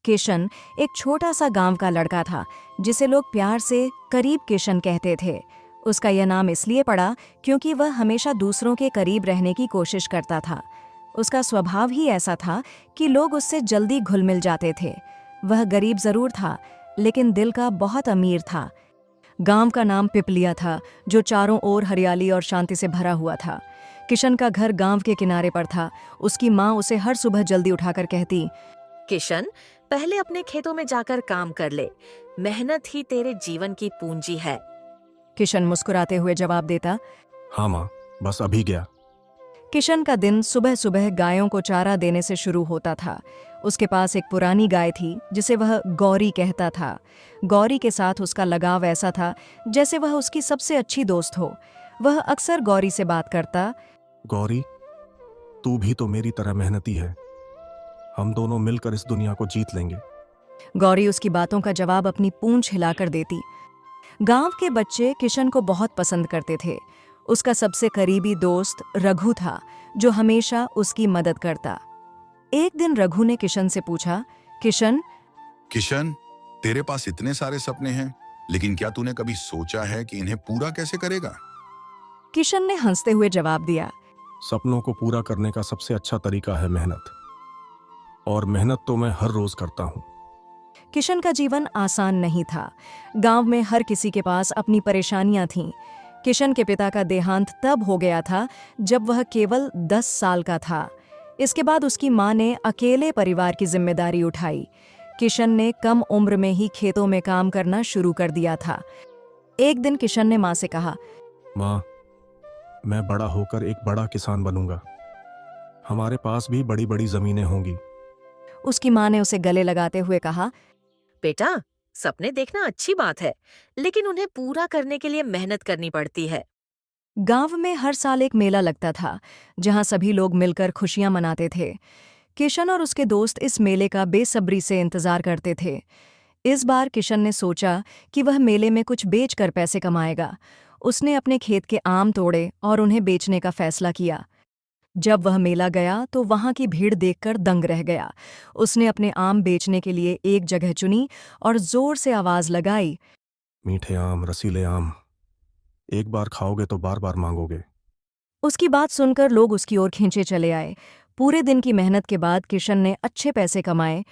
किशन एक छोटा सा गांव का लड़का था जिसे लोग प्यार से करीब किशन कहते थे। उसका यह नाम इसलिए पड़ा क्योंकि वह हमेशा दूसरों के करीब रहने की कोशिश करता था। उसका स्वभाव ही ऐसा था कि लोग उससे जल्दी घुल मिल जाते थे। वह गरीब जरूर था, लेकिन दिल का बहुत अमीर था। गांव का नाम पिपलिया था, जो चारों ओर हरियाली और शांति से भरा हुआ था। किशन का घर गांव के किनारे पर था। उसकी माँ उसे हर सुबह जल्दी उठाकर कहती, किशन, पहले अपने खेतों में जाकर काम कर ले। मेहनत ही तेरे जीवन की पूंजी है। किशन मुस्कुराते हुए जवाब देता। हाँ माँ, बस अभी गया। किशन का दिन सुबह सुबह गायों को चारा देने से शुरू होता था। उसके पास एक पुरानी गाय थी जिसे वह गौरी कहता था। गौरी के साथ उसका लगाव ऐसा था जैसे वह उसकी सबसे अच्छी दोस्त हो। वह अक्सर गौरी से बात करता। गौरी, तू भी तो मेरी तरह मेहनती है। हम दोनों मिलकर इस दुनिया को जीत लेंगे। गौरी उसकी बातों का जवाब अपनी पूंछ हिलाकर देती। गांव के बच्चे किशन को बहुत पसंद करते थे। उसका सबसे करीबी दोस्त रघु था, जो हमेशा उसकी मदद करता। एक दिन रघु ने किशन से पूछा, किशन, तेरे पास इतने सारे सपने हैं, लेकिन क्या तूने कभी सोचा है कि इन्हें पूरा कैसे करेगा? किशन ने हंसते हुए जवाब दिया। सपनों को पूरा करने का सबसे अच्छा तरीका है मेहनत, और मेहनत तो मैं हर रोज करता हूँ। किशन का जीवन आसान नहीं था। गांव में हर किसी के पास अपनी परेशानियां थीं। किशन के पिता का देहांत तब हो गया था जब वह केवल 10 साल का था। इसके बाद उसकी मां ने अकेले परिवार की जिम्मेदारी उठाई। किशन ने कम उम्र में ही खेतों में काम करना शुरू कर दिया था। एक दिन किशन ने मां से कहा, माँ, मैं बड़ा होकर एक बड़ा किसान बनूंगा। हमारे पास भी बड़ी बड़ी जमीनें होंगी। उसकी मां ने उसे गले लगाते हुए कहा, बेटा, सपने देखना अच्छी बात है, लेकिन उन्हें पूरा करने के लिए मेहनत करनी पड़ती है। गांव में हर साल एक मेला लगता था, जहां सभी लोग मिलकर खुशियां मनाते थे। किशन और उसके दोस्त इस मेले का बेसब्री से इंतजार करते थे। इस बार किशन ने सोचा कि वह मेले में कुछ बेचकर पैसे कमाएगा। उसने अपने खेत के आम तोड़े और उन्हें बेचने का फैसला किया। जब वह मेला गया तो वहां की भीड़ देखकर दंग रह गया। उसने अपने आम बेचने के लिए एक जगह चुनी और जोर से आवाज लगाई, मीठे आम, रसीले आम, एक बार खाओगे तो बार बार मांगोगे। उसकी बात सुनकर लोग उसकी ओर खींचे चले आए। पूरे दिन की मेहनत के बाद किशन ने अच्छे पैसे कमाए।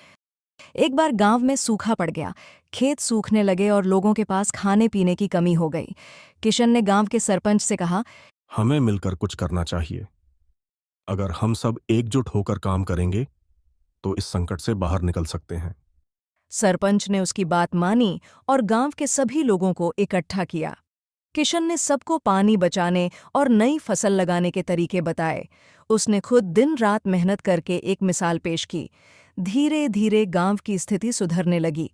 एक बार गांव में सूखा पड़ गया। खेत सूखने लगे और लोगों के पास खाने पीने की कमी हो गई। किशन ने गांव के सरपंच से कहा, हमें मिलकर कुछ करना चाहिए। अगर हम सब एकजुट होकर काम करेंगे तो इस संकट से बाहर निकल सकते हैं। सरपंच ने उसकी बात मानी और गांव के सभी लोगों को इकट्ठा किया। किशन ने सबको पानी बचाने और नई फसल लगाने के तरीके बताए। उसने खुद दिन रात मेहनत करके एक मिसाल पेश की। धीरे धीरे गांव की स्थिति सुधरने लगी।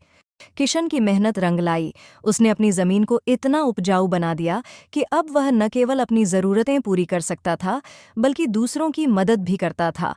किशन की मेहनत रंग लाई। उसने अपनी जमीन को इतना उपजाऊ बना दिया कि अब वह न केवल अपनी जरूरतें पूरी कर सकता था, बल्कि दूसरों की मदद भी करता था।